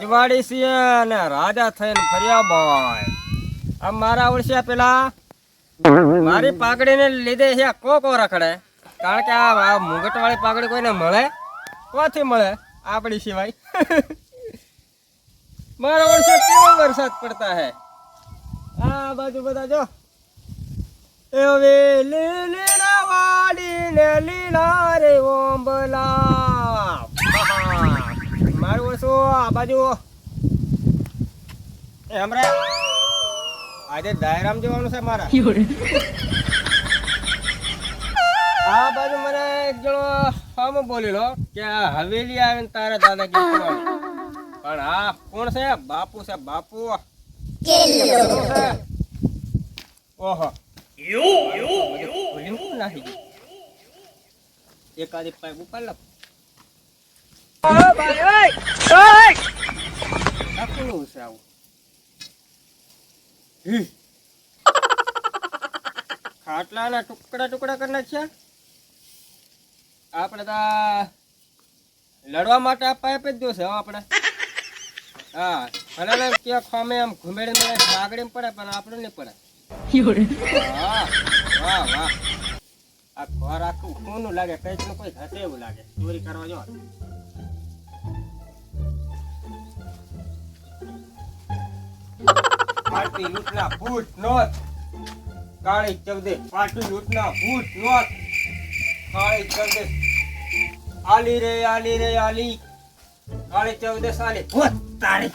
રજવાડી છીએ અને રાજા થઈને ફર્યા બોય. આ મારા વર્ષે પેલા મારી પાઘડીને લીધે છે કોકો રખડે. કારણ કે આ મુગટવાળી પાઘડી કોઈને મળે કોથી મળે આપણી સિવાય. મારા વર્ષે કેવો વરસાદ પડતા હે. આ બાજુ બધા જો એવે લીલા વાડી ને લીલા રે ઓંબલા. મારું વર્ષો આ બાજુ હમણાં આજે ડાયરામ જવાનું છે મારા. આ બાજુ મને એક જણો આમ બોલેલો કે આ હવેલી આવીને તારા દાદા કે પણ આ કોણ છે? બાપુ છે બાપુ. ઓહો એકાદી પાઇપ ઉપર લપ છે આવું. ખાટલાના ટુકડા ટુકડા કરી નાખ્યા. આપણે તો લડવા માટે આ પાઇપ જ જોશે આપણે. હા ભલે ક્યાં ખોમે આમ ઘુમેડીને લાગડી પડે પણ આપણે નહીં પડે. વાહ વાહ વાહ. આ ઘર આખું કોનું લાગે? કઈક નું કોઈ ઘટે એવું લાગે. ચોરી કરવા જો પાર્ટી લૂંટના ભૂત નોત કાળી ચૌદે. પાર્ટી લૂંટના ભૂત નોત કાળી ચૌદે. આલી રે આલી રે આલી કાળી ચૌદે સાલી ભૂત તાળી.